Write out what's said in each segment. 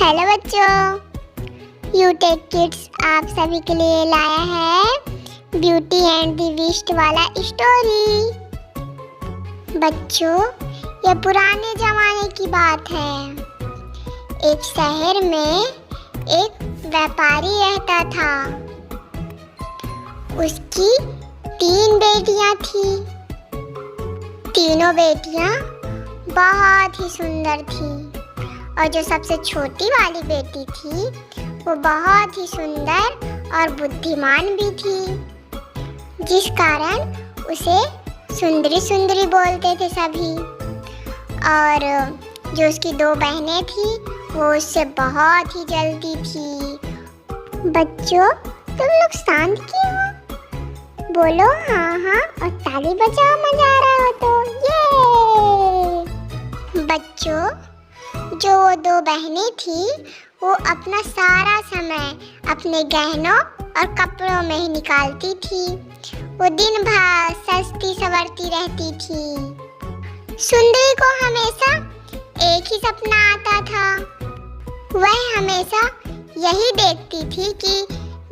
Hello बच्चों, यूटेक kids आप सभी के लिए लाया है ब्यूटी एंड द बीस्ट वाला स्टोरी। बच्चों, ये पुराने जमाने की बात है। एक शहर में एक व्यापारी रहता था। उसकी 3 बेटियां थी। तीनों बेटियां बहुत ही सुंदर थी और जो सबसे छोटी वाली बेटी थी वो बहुत ही सुंदर और बुद्धिमान भी थी, जिस कारण उसे सुंदरी सुंदरी बोलते थे सभी। और जो उसकी 2 बहनें थी वो उससे बहुत ही जलती थी। बच्चों, तुम लोग शांत क्यों हो? बोलो हाँ हाँ और ताली बजाओ, मजा आ रहा हो तो। ये बच्चों, जो वो 2 बहनें थी वो अपना सारा समय अपने गहनों और कपड़ों में ही निकालती थी। वो दिन भर सजती संवरती रहती थी। सुंदरी को हमेशा एक ही सपना आता था। वह हमेशा यही देखती थी कि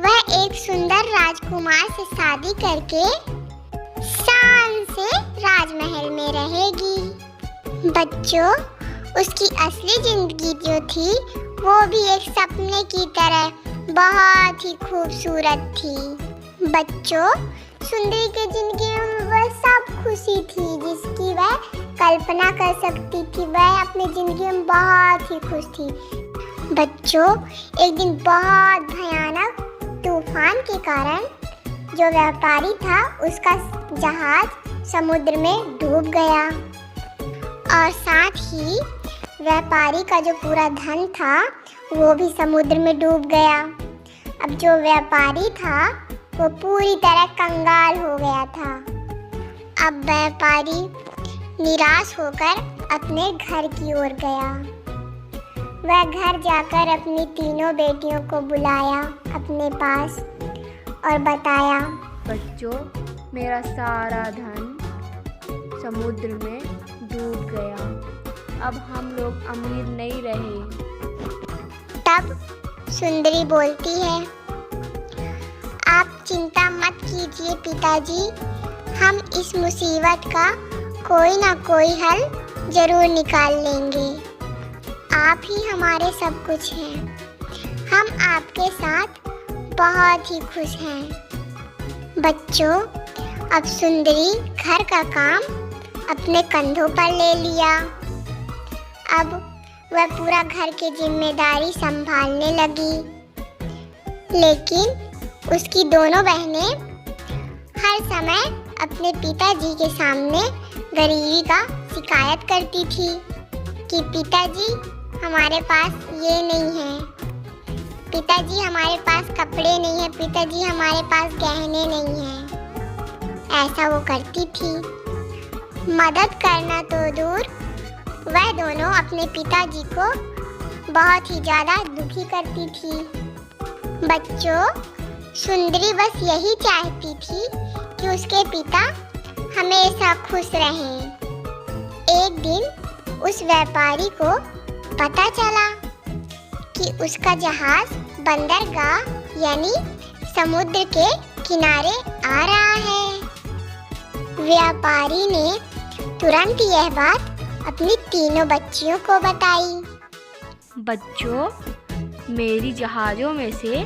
वह एक सुंदर राजकुमार से शादी करके शान से राजमहल में रहेगी। बच्चों, उसकी असली जिंदगी जो थी वो भी एक सपने की तरह बहुत ही खूबसूरत थी। बच्चों, सुंदरी की जिंदगी में वह सब खुशी थी जिसकी वह कल्पना कर सकती थी। वह अपनी जिंदगी में बहुत ही खुश थी। बच्चों, एक दिन बहुत भयानक तूफान के कारण जो व्यापारी था उसका जहाज समुद्र में डूब गया और साथ ही व्यापारी का जो पूरा धन था वो भी समुद्र में डूब गया। अब जो व्यापारी था वो पूरी तरह कंगाल हो गया था। अब व्यापारी निराश होकर अपने घर की ओर गया। वह घर जाकर अपनी तीनों बेटियों को बुलाया अपने पास और बताया, बच्चों, मेरा सारा धन समुद्र में डूब गया। अब हम लोग अमीर नहीं रहे। तब सुंदरी बोलती है, आप चिंता मत कीजिए पिताजी, हम इस मुसीबत का कोई ना कोई हल जरूर निकाल लेंगे। आप ही हमारे सब कुछ हैं। हम आपके साथ बहुत ही खुश हैं। बच्चों, अब सुंदरी घर का काम अपने कंधों पर ले लिया। अब वह पूरा घर की जिम्मेदारी संभालने लगी। लेकिन उसकी दोनों बहनें हर समय अपने पिताजी के सामने गरीबी का शिकायत करती थी कि पिताजी हमारे पास ये नहीं है, पिताजी हमारे पास कपड़े नहीं है, पिताजी हमारे पास गहने नहीं हैं। ऐसा वो करती थी। मदद करना तो दूर, वह दोनों अपने पिताजी को बहुत ही ज़्यादा दुखी करती थी। बच्चों, सुंदरी बस यही चाहती थी कि उसके पिता हमेशा खुश रहें। एक दिन उस व्यापारी को पता चला कि उसका जहाज बंदरगाह यानी समुद्र के किनारे आ रहा है। व्यापारी ने तुरंत यह बात अपनी तीनों बच्चियों को बताई। बच्चों, मेरी जहाज़ों में से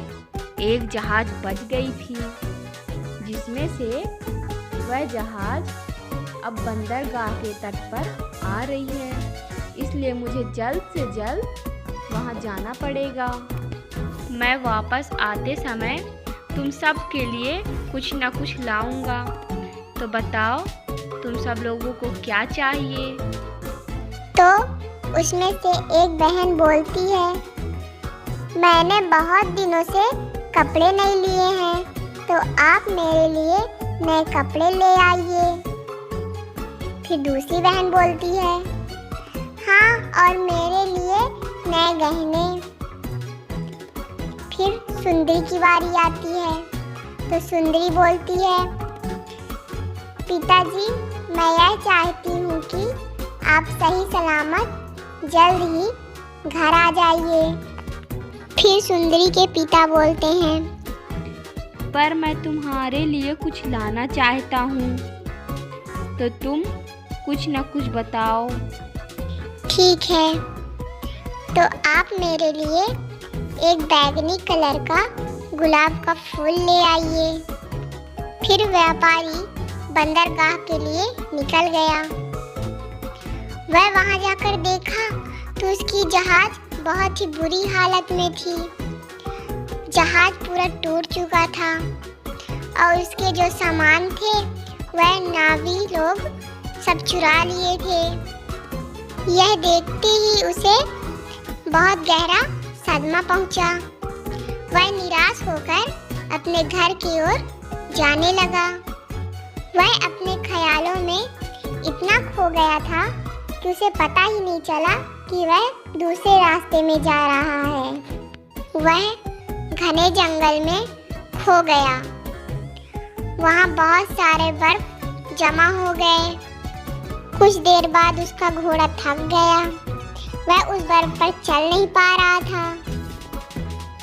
एक जहाज़ बच गई थी, जिसमें से वह जहाज़ अब बंदरगाह के तट पर आ रही है। इसलिए मुझे जल्द से जल्द वहाँ जाना पड़ेगा। मैं वापस आते समय तुम सब के लिए कुछ ना कुछ लाऊंगा। तो बताओ, तुम सब लोगों को क्या चाहिए? तो उसमें से एक बहन बोलती है, मैंने बहुत दिनों से कपड़े नहीं लिए हैं, तो आप मेरे लिए नए कपड़े ले आइए। फिर दूसरी बहन बोलती है, हाँ, और मेरे लिए नए गहने। फिर सुंदरी की बारी आती है, तो सुंदरी बोलती है, पिताजी, मैं यह चाहती हूँ कि आप सही सलामत जल्द ही घर आ जाइए। फिर सुंदरी के पिता बोलते हैं, पर मैं तुम्हारे लिए कुछ लाना चाहता हूँ, तो तुम कुछ न कुछ बताओ। ठीक है, तो आप मेरे लिए एक बैंगनी कलर का गुलाब का फूल ले आइए। फिर व्यापारी बंदरगाह के लिए निकल गया। वह वहां जाकर देखा तो उसकी जहाज बहुत ही बुरी हालत में थी। जहाज पूरा टूट चुका था और उसके जो सामान थे वह नावी लोग सब चुरा लिए थे। यह देखते ही उसे बहुत गहरा सदमा पहुंचा। वह निराश होकर अपने घर की ओर जाने लगा। वह अपने ख्यालों में इतना खो गया था कि उसे पता ही नहीं चला कि वह दूसरे रास्ते में जा रहा है। वह घने जंगल में खो गया। वहाँ बहुत सारे बर्फ जमा हो गए। कुछ देर बाद उसका घोड़ा थक गया। वह उस बर्फ पर चल नहीं पा रहा था।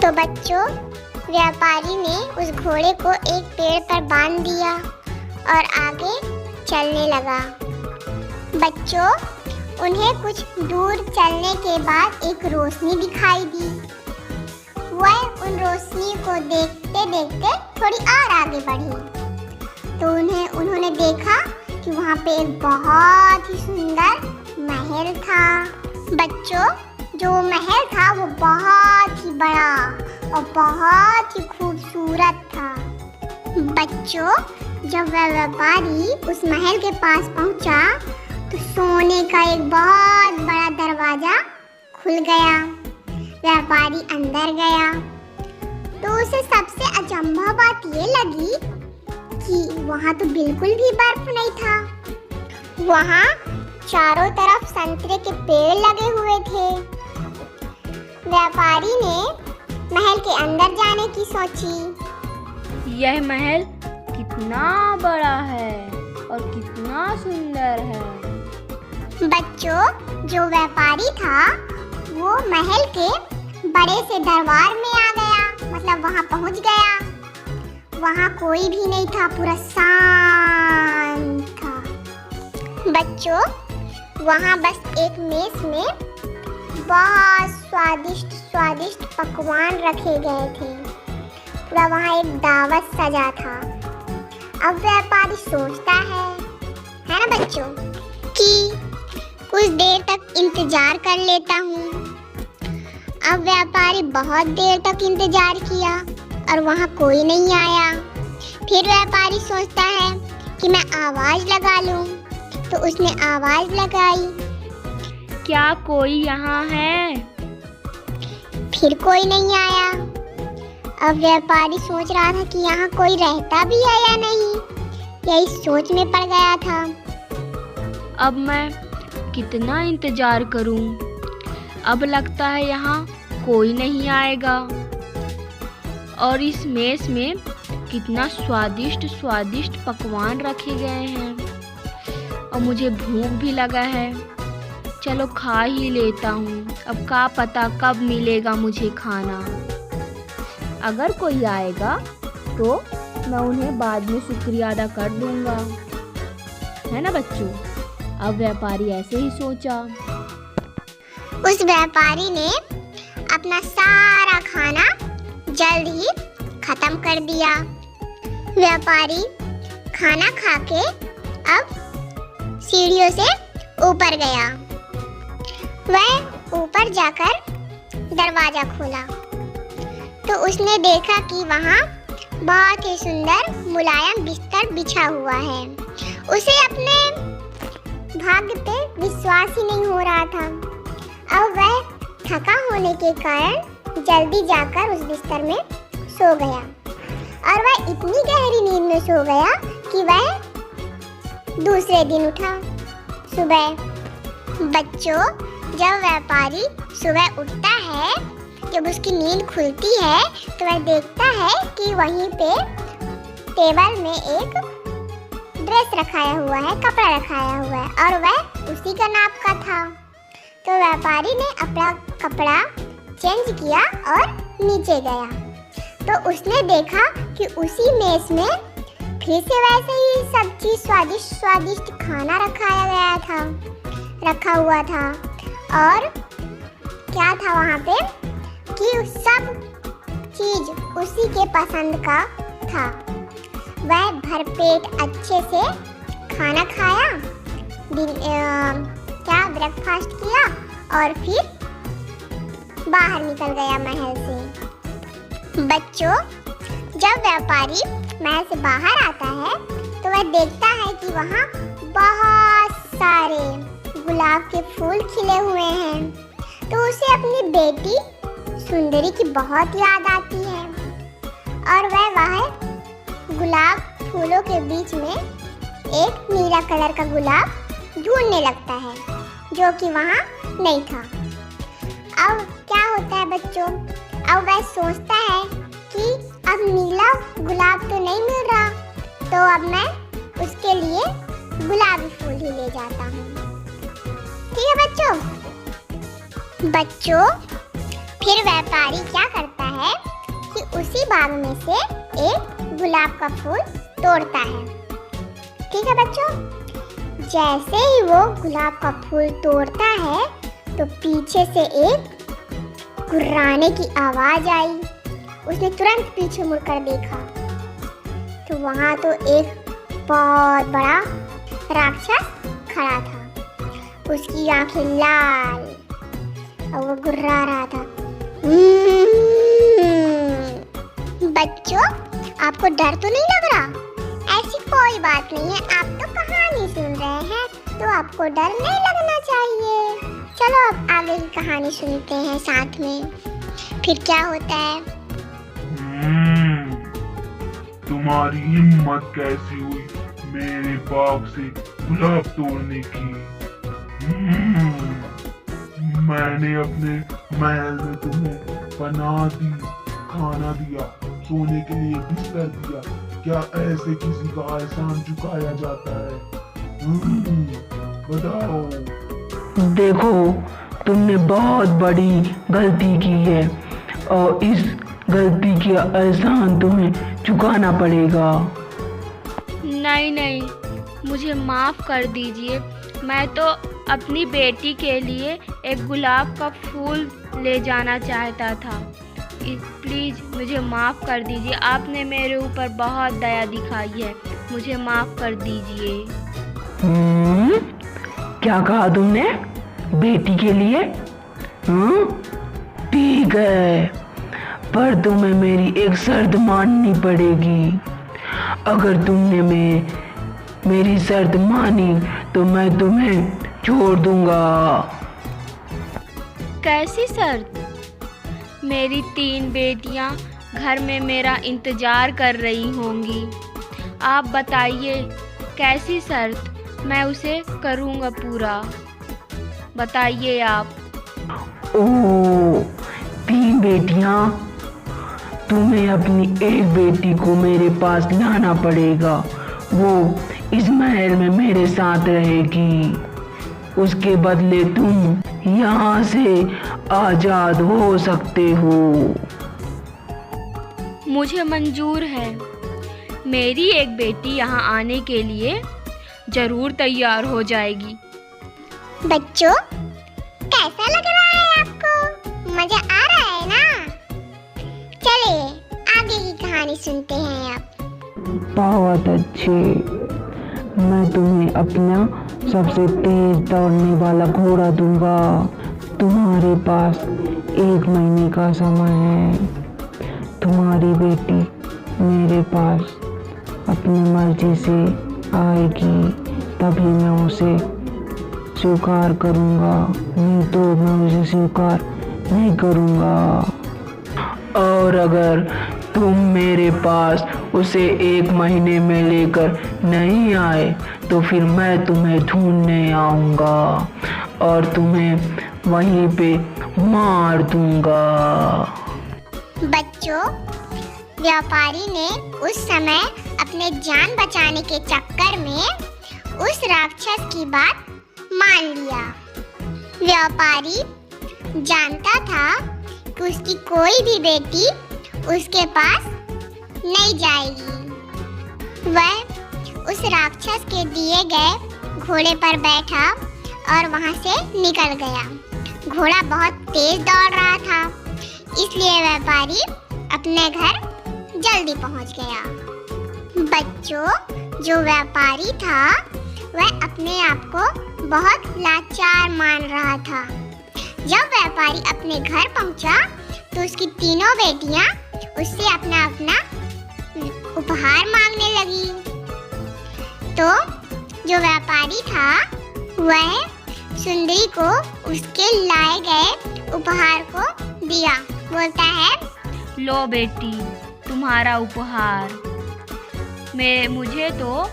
तो बच्चों, व्यापारी ने उस घोड़े को एक पेड़ पर बांध दिया और आगे चलने लगा। बच्चों, उन्हें कुछ दूर चलने के बाद एक रोशनी दिखाई दी। वह उन रोशनी को देखते देखते थोड़ी और आगे बढ़ी तो उन्होंने देखा कि वहाँ पे एक बहुत ही सुंदर महल था। बच्चों, जो महल था वो बहुत ही बड़ा और बहुत ही खूबसूरत था। बच्चों, जब वह व्यापारी उस महल के पास पहुंचा तो सोने का एक बहुत बड़ा दरवाजा खुल गया। व्यापारी अंदर गया तो उसे सबसे अचंभा बात ये लगी कि वहाँ तो बिल्कुल भी बर्फ नहीं था। वहाँ चारों तरफ संतरे के पेड़ लगे हुए थे। व्यापारी ने महल के अंदर जाने की सोची। यह महल कितना बड़ा है और कितना सुंदर है। बच्चों, जो व्यापारी था वो महल के बड़े से दरबार में आ गया, मतलब वहाँ पहुँच गया। वहाँ कोई भी नहीं था, पूरा शांत था। बच्चों, वहाँ बस एक मेज में बहुत स्वादिष्ट स्वादिष्ट पकवान रखे गए थे। पूरा वहाँ एक दावत सजा था। अब व्यापारी सोचता है ना बच्चों, कि कुछ देर तक इंतजार कर लेता हूँ। अब व्यापारी बहुत देर तक इंतजार किया और वहाँ कोई नहीं आया। फिर व्यापारी सोचता है कि मैं आवाज़ लगा लूँ, तो उसने आवाज़ लगाई, क्या कोई यहाँ है? फिर कोई नहीं आया। अब व्यापारी सोच रहा था कि यहाँ कोई रहता भी है या नहीं, यही सोच में पड़ गया था। अब मैं कितना इंतजार करूं? अब लगता है यहाँ कोई नहीं आएगा। और इस मेस में कितना स्वादिष्ट स्वादिष्ट पकवान रखे गए हैं और मुझे भूख भी लगा है। चलो खा ही लेता हूँ, अब क्या पता कब मिलेगा मुझे खाना। अगर कोई आएगा तो मैं उन्हें बाद में शुक्रिया अदा कर दूंगा, है ना बच्चों? अब व्यापारी ऐसे ही सोचा। उस व्यापारी ने अपना सारा खाना जल्द ही खत्म कर दिया। व्यापारी खाना खा के अब सीढ़ियों से ऊपर गया। वह ऊपर जाकर दरवाजा खोला तो उसने देखा कि वहाँ बहुत ही सुंदर मुलायम बिस्तर बिछा हुआ है। उसे अपने भाग्य पे विश्वास ही नहीं हो रहा था। अब वह थका होने के कारण जल्दी जाकर उस बिस्तर में सो गया और वह इतनी गहरी नींद में सो गया कि वह दूसरे दिन उठा सुबह। बच्चों, जब व्यापारी सुबह उठता है, जब उसकी नींद खुलती है तो वह देखता है कि वहीं पे टेबल में एक ड्रेस रखाया हुआ है, कपड़ा रखाया हुआ है और वह उसी का नाप का था। तो व्यापारी ने अपना कपड़ा चेंज किया और नीचे गया तो उसने देखा कि उसी मेज में फिर से वैसे ही सब्जी स्वादिष्ट खाना रखा हुआ था। और क्या था वहाँ पे कि सब चीज उसी के पसंद का था। वह भरपेट अच्छे से खाना खाया, ब्रेकफास्ट किया और फिर बाहर निकल गया महल से। बच्चों, जब व्यापारी महल से बाहर आता है तो वह देखता है कि वहाँ बहुत सारे गुलाब के फूल खिले हुए हैं। तो उसे अपनी बेटी सुंदरी की बहुत याद आती है और वह गुलाब फूलों के बीच में एक नीला कलर का गुलाब ढूंढने लगता है जो कि वहाँ नहीं था। अब क्या होता है बच्चों, अब वह सोचता है कि अब नीला गुलाब तो नहीं मिल रहा, तो अब मैं उसके लिए गुलाबी फूल ही ले जाता हूँ। ठीक है बच्चों, फिर व्यापारी क्या करता है कि उसी बाग में से एक गुलाब का फूल तोड़ता है। ठीक है बच्चों, जैसे ही वो गुलाब का फूल तोड़ता है तो पीछे से एक गुर्राने की आवाज आई। उसने तुरंत पीछे मुड़कर देखा तो वहाँ तो एक बहुत बड़ा राक्षस खड़ा था। उसकी आंखें लाल और वो गुर्रा रहा था। बच्चों, आपको डर तो नहीं लग रहा? ऐसी कोई बात नहीं है, आप तो कहानी सुन रहे हैं तो आपको डर नहीं लगना चाहिए। चलो अब आगे की कहानी सुनते हैं साथ में। फिर क्या होता है? तुम्हारी हिम्मत कैसी हुई मेरे बाग से गुलाब तोड़ने की? मैंने अपने महल में तुम्हें पनाह दी, खाना दिया, सोने के लिए बिस्तर दिया। क्या ऐसे किसी का एहसान चुकाया जाता है? बताओ। देखो, तुमने बहुत बड़ी गलती की है और इस गलती की एहसान तुम्हें चुकाना पड़ेगा। नहीं, मुझे माफ़ कर दीजिए। मैं तो अपनी बेटी के लिए एक गुलाब का फूल ले जाना चाहता था। प्लीज़ मुझे माफ़ कर दीजिए। आपने मेरे ऊपर बहुत दया दिखाई है, मुझे माफ़ कर दीजिए। क्या कहा तुमने? बेटी के लिए? ठीक है, पर तुम्हें मेरी एक शर्त माननी पड़ेगी। अगर तुमने मेरी शर्त मानी तो मैं तुम्हें छोड़ दूंगा। कैसी शर्त? मेरी 3 बेटियां घर में मेरा इंतज़ार कर रही होंगी। आप बताइए कैसी शर्त? मैं उसे करूँगा पूरा। बताइए आप। 3 बेटियां? तुम्हें अपनी एक बेटी को मेरे पास लाना पड़ेगा। वो इस महल में मेरे साथ रहेगी। उसके बदले तुम यहाँ से आजाद हो सकते हो। मुझे मंजूर है। मेरी एक बेटी यहाँ आने के लिए जरूर तैयार हो जाएगी। बच्चों, कैसा लग रहा है आपको? मजा आ रहा है ना? चलिए आगे की कहानी सुनते हैं अब। बहुत अच्छे। मैं तुम्हें अपना सबसे तेज दौड़ने वाला घोड़ा दूंगा। तुम्हारे पास 1 महीने का समय है। तुम्हारी बेटी मेरे पास अपनी मर्जी से आएगी, तभी मैं उसे स्वीकार करूंगा, नहीं तो मैं उसे स्वीकार नहीं करूंगा। और अगर तुम मेरे पास उसे 1 महीने में लेकर नहीं आए तो फिर मैं तुम्हें ढूंढने आऊंगा और तुम्हें वहीं पे मार दूंगा। बच्चों, व्यापारी ने उस समय अपने जान बचाने के चक्कर में उस राक्षस की बात मान लिया। व्यापारी जानता था कि उसकी कोई भी बेटी उसके पास नहीं जाएगी। वह उस राक्षस के दिए गए घोड़े पर बैठा और वहां से निकल गया। घोड़ा बहुत तेज दौड़ रहा था, इसलिए व्यापारी अपने घर जल्दी पहुंच गया। बच्चों, जो व्यापारी था वह अपने आप को बहुत लाचार मान रहा था। जब व्यापारी अपने घर पहुंचा तो उसकी तीनों बेटियां उससे अपना अपना उपहार मांगने लगी। तो जो व्यापारी था वह सुंदरी को उसके लाए गए उपहार को दिया। बोलता है, लो बेटी, तुम्हारा उपहार। मुझे तो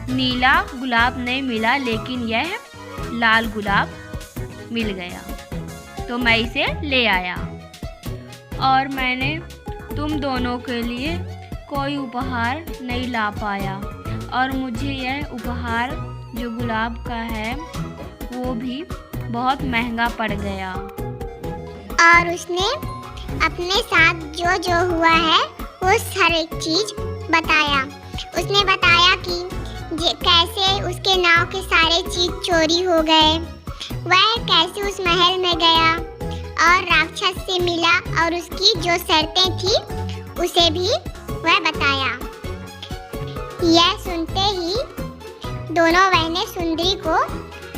नीला गुलाब नहीं मिला, लेकिन यह लाल गुलाब मिल गया, तो मैं इसे ले आया। और मैंने तुम दोनों के लिए कोई उपहार नहीं ला पाया, और मुझे यह उपहार जो गुलाब का है वो भी बहुत महंगा पड़ गया। और उसने अपने साथ जो जो हुआ है वो हर एक चीज बताया। उसने बताया कि कैसे उसके नाव के सारे चीज चोरी हो गए, वह कैसे उस महल में गया और राक्षस से मिला और उसकी जो शर्तें थी उसे भी वह बताया। यह सुनते ही दोनों बहनें सुंदरी को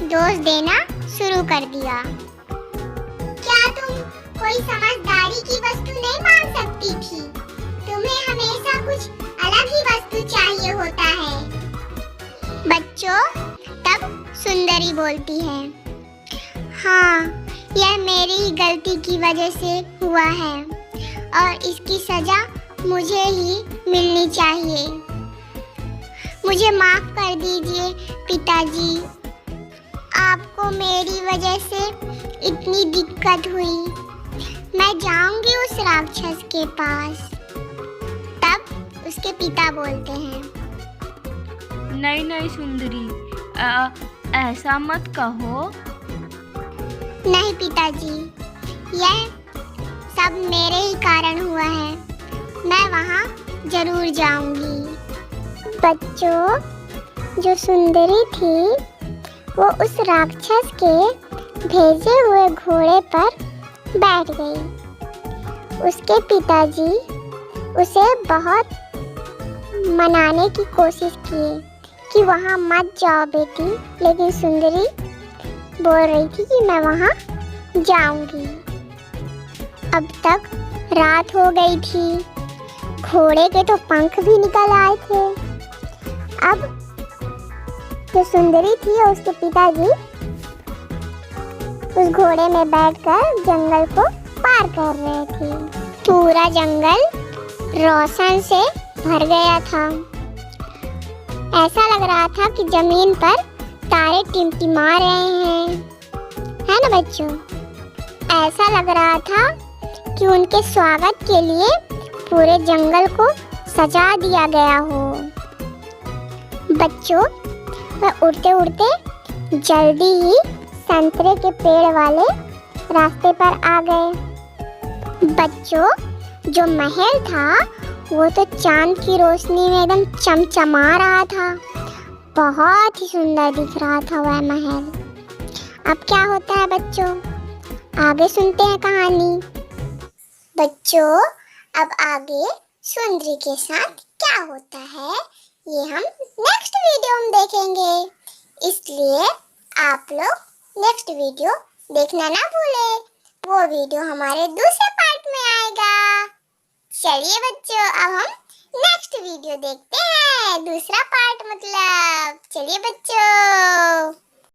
दोष देना शुरू कर दिया। क्या तुम कोई समझदारी की वस्तु नहीं मांग सकती थी? तुम्हें हमेशा कुछ अलग ही वस्तु चाहिए होता है। बच्चों, तब सुंदरी बोलती है, हाँ, यह मेरी ही गलती की वजह से हुआ है और इसकी सजा मुझे ही मिलनी चाहिए। मुझे माफ कर दीजिए पिताजी, आपको मेरी वजह से इतनी दिक्कत हुई। मैं जाऊंगी उस राक्षस के पास। तब उसके पिता बोलते हैं, नहीं नहीं सुंदरी, ऐसा मत कहो। नहीं पिताजी, यह सब मेरे ही कारण हुआ है। मैं वहाँ जरूर जाऊंगी। बच्चों, जो सुंदरी थी वो उस राक्षस के भेजे हुए घोड़े पर बैठ गई। उसके पिताजी उसे बहुत मनाने की कोशिश किए कि वहाँ मत जाओ बेटी, लेकिन सुंदरी बोल रही थी कि मैं वहाँ जाऊंगी। अब तक रात हो गई थी, घोड़े के तो पंख भी निकल आए थे। अब जो सुंदरी थी और उसके पिताजी उस घोड़े में बैठकर जंगल को पार कर रहे थे। पूरा जंगल रोशन से भर गया था। ऐसा लग रहा था कि जमीन पर तारे टिमटिमा रहे हैं, है ना बच्चों? ऐसा लग रहा था कि उनके स्वागत के लिए पूरे जंगल को सजा दिया गया हो। बच्चों, वह उड़ते उड़ते जल्दी ही संतरे के पेड़ वाले रास्ते पर आ गए। बच्चों, जो महल था वो तो चांद की रोशनी में एकदम चमचमा रहा था। बहुत ही सुंदर दिख रहा था वह महल। अब क्या होता है बच्चों, आगे सुनते हैं कहानी। बच्चों, अब आगे सुंदरी के साथ क्या होता है ये हम नेक्स्ट वीडियो में देखेंगे। इसलिए आप लोग नेक्स्ट वीडियो देखना ना भूलें। वो वीडियो हमारे दूसरे पार्ट में आएगा। चलिए बच्चों, अब हम नेक्स्ट वीडियो देखते हैं, दूसरा पार्ट मतलब। चलिए बच्चों।